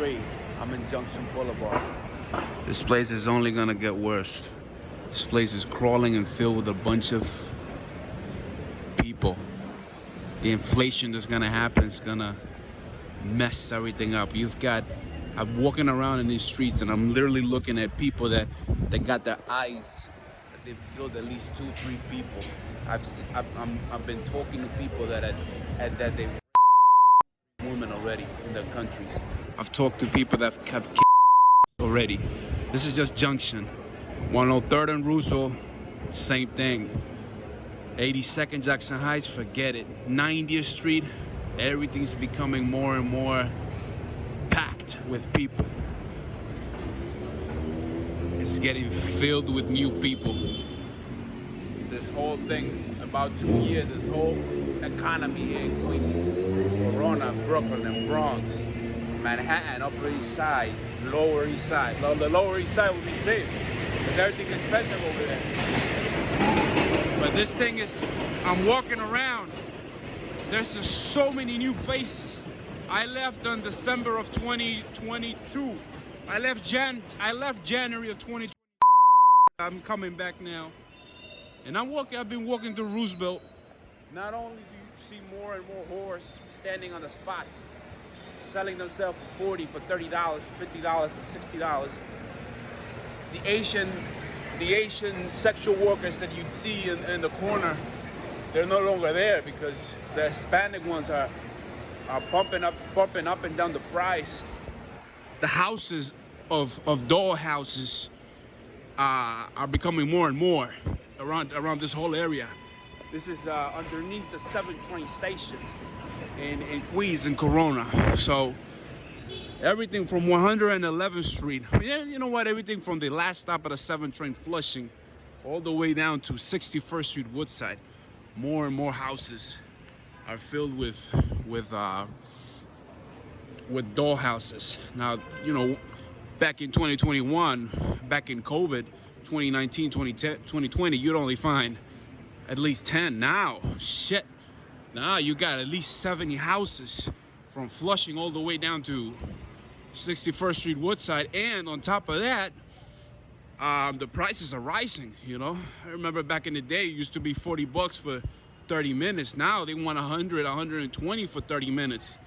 3. I'm in Junction Boulevard. This place is only gonna get worse. This place is crawling and filled with a bunch of people. The inflation that's gonna happen is gonna mess everything up. I'm walking around in these streets and I'm literally looking at people that got their eyes, that they've killed at least 2-3 people. I've been talking to people that they've women already in their countries. I've talked to people that have kids already. This is just Junction. 103rd and Roosevelt, same thing. 82nd Jackson Heights, forget it. 90th Street, everything's becoming more and more packed with people. It's getting filled with new people. This whole thing, about 2 years, this whole economy here in Queens, Corona, Brooklyn, and Bronx, Manhattan, Upper East Side, Lower East Side. The Lower East Side will be safe, because everything is expensive over there. But this thing is, I'm walking around, there's just so many new faces. I left on December of 2022. I left January of 2020. I'm coming back now. And I've been walking through Roosevelt. Not only do you see more and more whores standing on the spots, selling themselves for $40, for $30, for $50, for $60. The Asian sexual workers that you'd see in the corner, they're no longer there because the Hispanic ones are bumping up and down the price. The houses of doll houses are becoming more and more around this whole area. This is underneath the 7th train station in Queens and Corona. So everything from 111th Street, you know what, everything from the last stop of the 7th train, Flushing, all the way down to 61st Street, Woodside, more and more houses are filled with doll houses. Now, you know, back in 2021, back in COVID, 2019, 2020, you'd only find at least 10. Now, shit. Now you got at least 70 houses from Flushing all the way down to 61st Street, Woodside. And on top of that, the prices are rising, you know. I remember back in the day, it used to be $40 for 30 minutes. Now they want 100, 120 for 30 minutes.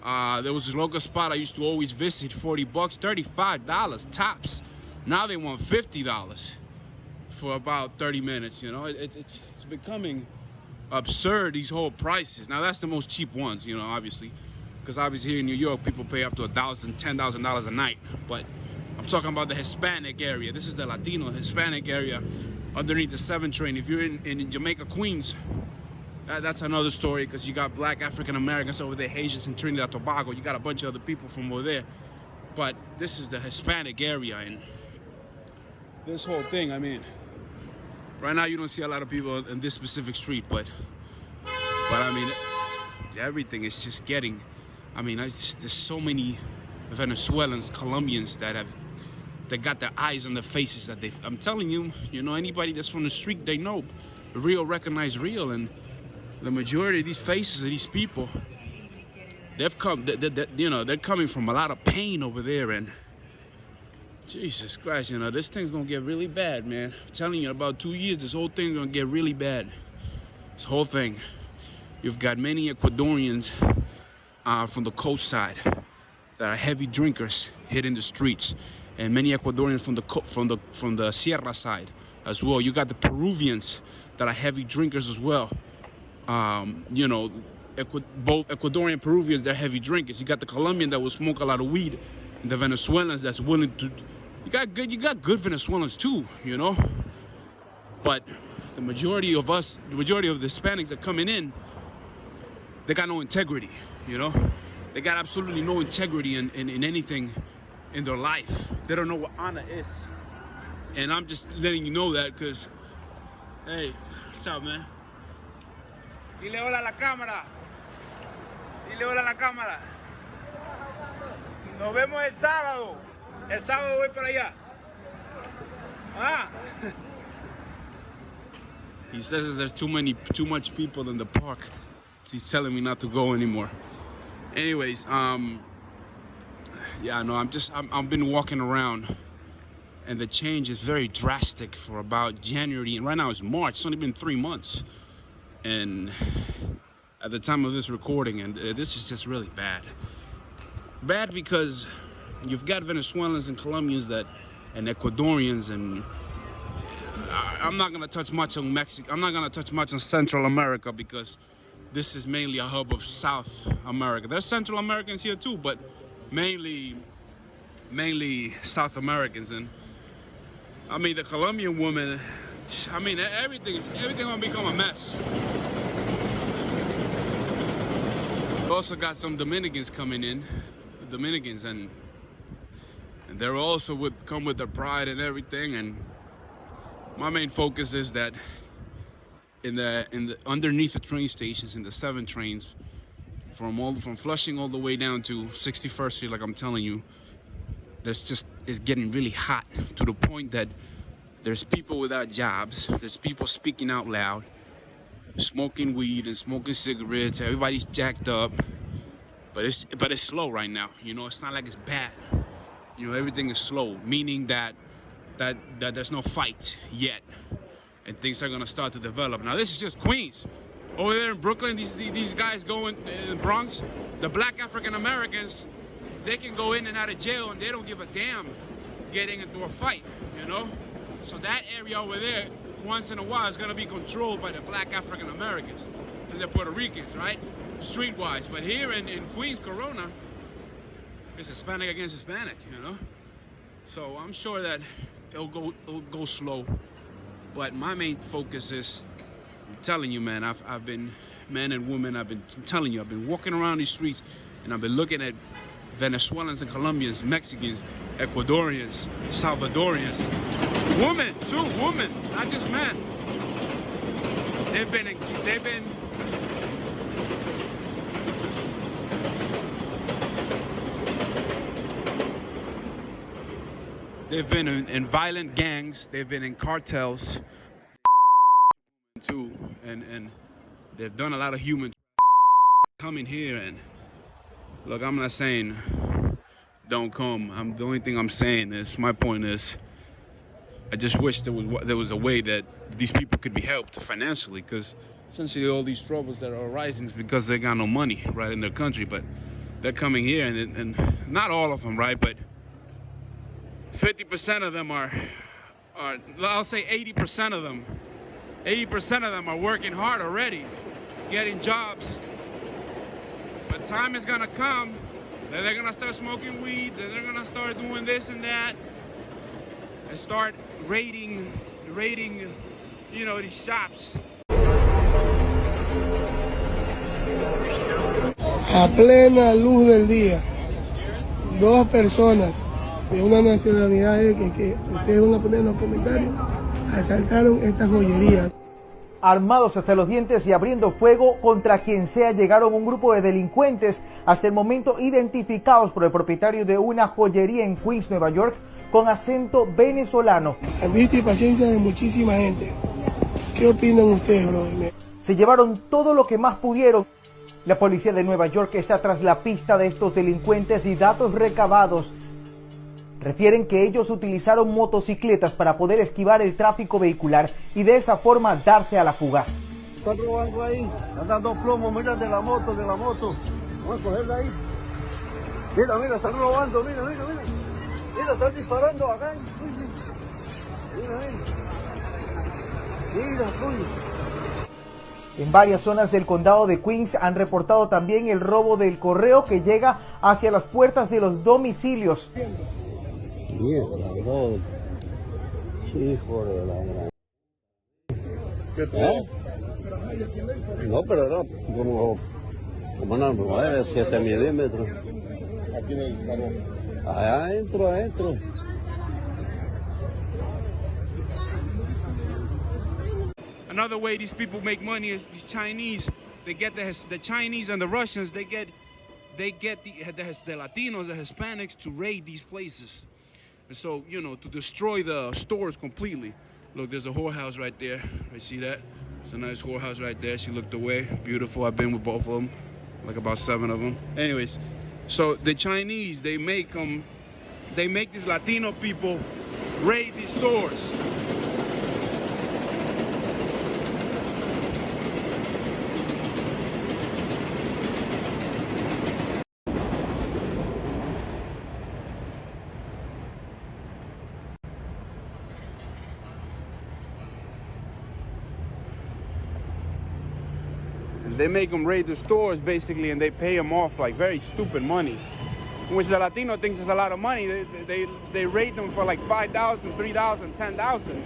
There was a local spot I used to always visit, $40, $35 tops. Now they want $50 for about 30 minutes, you know. It's becoming absurd, these whole prices. Now that's the most cheap ones, you know, obviously, because obviously here in New York people pay up to $1,000, $10,000 a night. But I'm talking about the Hispanic area. This is the Latino Hispanic area underneath the 7th train. If you're in Jamaica, Queens, that's another story, because you got black African Americans over there, Haitians in Trinidad and Tobago. You got a bunch of other people from over there. But this is the Hispanic area, and this whole thing, I mean, right now you don't see a lot of people in this specific street, but I mean, everything is just getting, I mean, there's so many Venezuelans, Colombians that got their eyes on their faces that I'm telling you, you know, anybody that's from the street, they know real recognize real. And the majority of these faces of these people, they've come, you know, they're coming from a lot of pain over there. And Jesus Christ, you know, this thing's gonna get really bad, man. I'm telling you, in about 2 years, this whole thing's gonna get really bad. This whole thing. You've got many Ecuadorians from the coast side that are heavy drinkers hitting the streets, and many Ecuadorians from the Sierra side as well. You got the Peruvians that are heavy drinkers as well. You know, both Ecuadorian and Peruvians, they're heavy drinkers. You got the Colombian that will smoke a lot of weed, and the Venezuelans that's willing to. You got good Venezuelans too, you know. But the majority of the Hispanics that are coming in, they got no integrity, you know. They got absolutely no integrity in anything in their life. They don't know what honor is. And I'm just letting you know that because, hey, what's up, man? Dile hola a la cámara. Dile hola a la cámara. Nos vemos el sábado. El sábado voy para allá. Ah. He says there's too much people in the park. He's telling me not to go anymore. Anyways, Yeah, no, I've been walking around, and the change is very drastic for about January, and right now it's March. It's only been 3 months, and at the time of this recording, and this is just really bad. Bad because you've got Venezuelans and Colombians and Ecuadorians, and I'm not gonna touch much on Mexico. I'm not gonna touch much on Central America because this is mainly a hub of South America. There's Central Americans here too, but mainly South Americans. And I mean, the Colombian woman, I mean, everything gonna become a mess. We also got some Dominicans coming in, and they're also come with their pride and everything. And my main focus is that in the underneath the train stations, in the 7 trains, from Flushing all the way down to 61st Street, like I'm telling you, it's getting really hot to the point that there's people without jobs, there's people speaking out loud, smoking weed and smoking cigarettes. Everybody's jacked up, but it's slow right now. You know, it's not like it's bad. You know, everything is slow, meaning that there's no fight yet, and things are gonna start to develop. Now this is just Queens. Over there in Brooklyn, these guys going in the Bronx, the black African Americans, they can go in and out of jail and they don't give a damn getting into a fight, you know? So that area over there, once in a while, is gonna be controlled by the black African Americans and the Puerto Ricans, right? Streetwise. But here in Queens, Corona, it's Hispanic against Hispanic, you know? So I'm sure that it'll go slow. But my main focus is, I'm telling you, man, I've been, men and women, I've been telling you, I've been walking around these streets and I've been looking at Venezuelans and Colombians, Mexicans, Ecuadorians, Salvadorians, women too, women, not just men. They've been in violent gangs, they've been in cartels too, and they've done a lot of human coming here. And look, I'm not saying don't come. The only thing I'm saying is, my point is, I just wish there was a way that these people could be helped financially, because essentially all these troubles that are arising is because they got no money right in their country. But they're coming here, and not all of them, right? But 50% of them are I'll say 80% of them. 80% of them are working hard already, getting jobs. But time is gonna come that they're gonna start smoking weed, that they're gonna start doing this and that, and start raiding, you know, these shops. A plena luz del día, 2 personas de una nacionalidad que ustedes van a poner en los comentarios, asaltaron esta joyería. Armados hasta los dientes y abriendo fuego contra quien sea, llegaron un grupo de delincuentes, hasta el momento identificados por el propietario de una joyería en Queens, Nueva York, con acento venezolano. La vista y paciencia de muchísima gente. ¿Qué opinan ustedes, bro? Se llevaron todo lo que más pudieron. La policía de Nueva York está tras la pista de estos delincuentes y datos recabados refieren que ellos utilizaron motocicletas para poder esquivar el tráfico vehicular y de esa forma darse a la fuga. Están robando ahí, están dando plomo, mira de la moto. Vamos a cogerla ahí. Mira, están robando, mira. Mira, están disparando acá. Mira, coño. En varias zonas del condado de Queens han reportado también el robo del correo que llega hacia las puertas de los domicilios. Mierda, bro. Hijo de la gran. ¿Qué tal? No, pero era como unos 9, 7 milímetros. Aquí en el carro. Adentro. Another way these people make money is these Chinese. They get the Chinese and the Russians. They get the Latinos, the Hispanics, to raid these places. And so, you know, to destroy the stores completely. Look, there's a whorehouse right there. I see that. It's a nice whorehouse right there. She looked away. Beautiful. I've been with both of them, like about 7 of them. Anyways, So the Chinese, they make these Latino people raid these stores. They make them raid the stores basically, and they pay them off like very stupid money, which the Latino thinks is a lot of money. They raid them for like $5,000, $3,000, $10,000.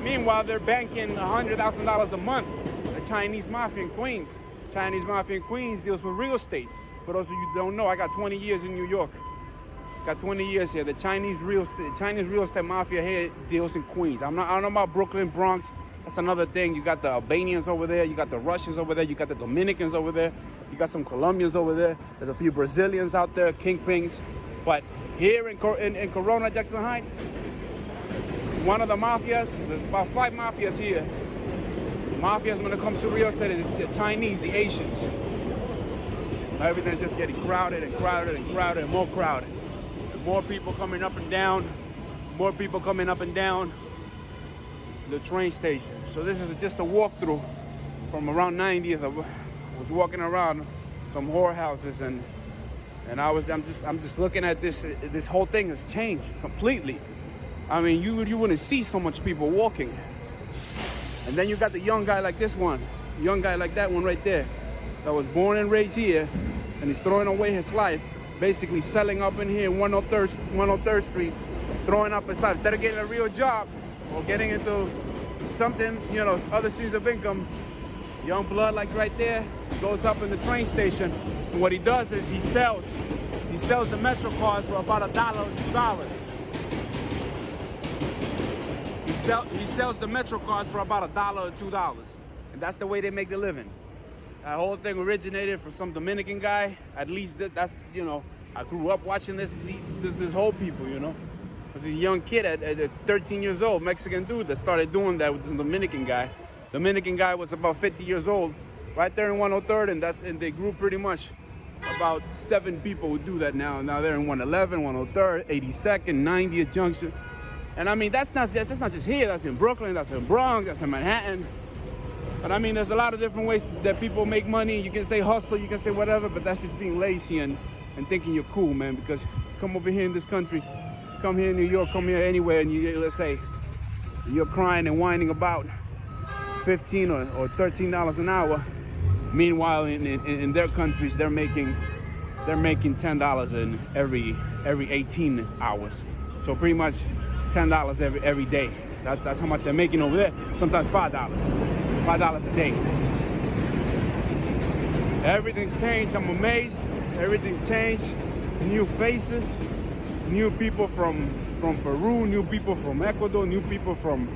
Meanwhile, they're banking $100,000 a month. The Chinese mafia in Queens. Chinese mafia in Queens deals with real estate. For those of you who don't know, I got 20 years in New York. Got 20 years here. The Chinese real estate mafia here deals in Queens. I don't know about Brooklyn, Bronx. That's another thing. You got the Albanians over there. You got the Russians over there. You got the Dominicans over there. You got some Colombians over there. There's a few Brazilians out there, kingpins. But here in Corona, Jackson Heights, one of the mafias, there's about 5 mafias here. Mafias when it comes to real estate is the Chinese, the Asians. Everything's just getting crowded and crowded and crowded and more crowded. And more people coming up and down. More people coming up and down the train station. So this is just a walkthrough from around 90th. I was walking around some whorehouses and I'm just looking at this whole thing has changed completely. I mean, you wouldn't see so much people walking. And then you got the young guy like this one, young guy like that one right there, that was born and raised here, and he's throwing away his life, basically selling up in here in 103rd Street, throwing up his life instead of getting a real job or getting into something, you know, other streams of income. Young blood like right there goes up in the train station, and what he does is he sells the Metro cards for about $1 or $2. He sells the Metro cards for about $1 or $2, and that's the way they make their living. That whole thing originated from some Dominican guy. At least that's, you know, I grew up watching this whole people, you know. Was a young kid at 13 years old, Mexican dude that started doing that with the Dominican guy. Dominican guy was about 50 years old, right there in 103rd, and they grew pretty much about 7 people who do that now. Now they're in 111, 103rd, 82nd, 90th Junction. And I mean, that's not just here, that's in Brooklyn, that's in Bronx, that's in Manhattan. But I mean, there's a lot of different ways that people make money. You can say hustle, you can say whatever, but that's just being lazy and thinking you're cool, man, because come over here in this country, come here in New York, come here anywhere, and let's say you're crying and whining about $15 or $13 an hour. Meanwhile, in their countries, they're making $10 in every 18 hours. So pretty much $10 every day. That's how much they're making over there. Sometimes $5 a day. Everything's changed. I'm amazed. Everything's changed. New faces. New people from Peru, new people from Ecuador, new people from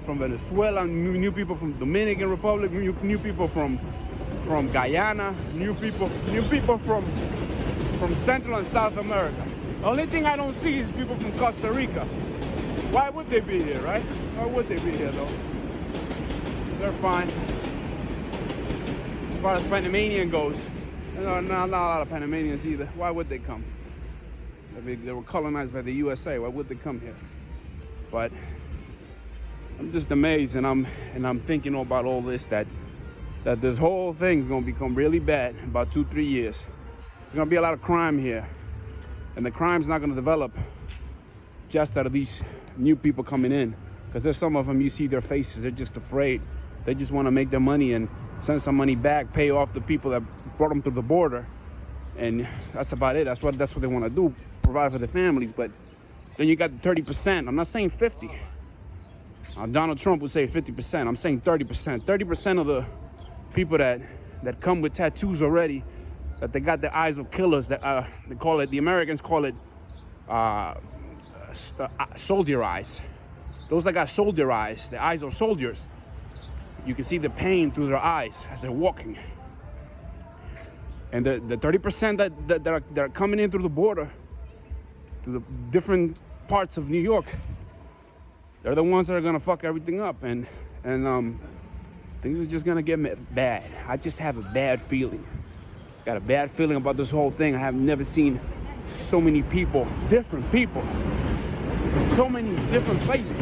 Venezuela, new people from Dominican Republic, new people from Guyana, new people from Central and South America. The only thing I don't see is people from Costa Rica. Why would they be here, right? Why would they be here though? They're fine. As far as Panamanian goes, not a lot of Panamanians either. Why would they come? They were colonized by the USA. Why would they come here? But I'm just amazed, and I'm thinking about all this, that this whole thing is gonna become really bad in about 2-3 years. There's gonna be a lot of crime here, and the crime's not gonna develop just out of these new people coming in, because there's some of them, you see their faces, they're just afraid. They just want to make their money and send some money back, pay off the people that brought them through the border, and that's about it. That's what they want to do, provide for their families. But then you got the 30%. I'm not saying 50. Donald Trump would say 50%. I'm saying 30%. 30% of the people that come with tattoos already, that they got the eyes of killers, that they call it, the Americans call it soldier eyes. Those that got soldier eyes, the eyes of soldiers, you can see the pain through their eyes as they're walking. And the 30% that are coming in through the border, to the different parts of New York, they're the ones that are gonna fuck everything up, and things are just gonna get bad. I just have a bad feeling. Got a bad feeling about this whole thing. I have never seen so many people, different people, so many different places.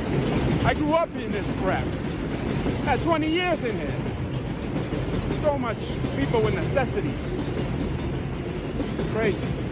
I grew up in this crap. Had 20 years in here. So much people with necessities. Crazy.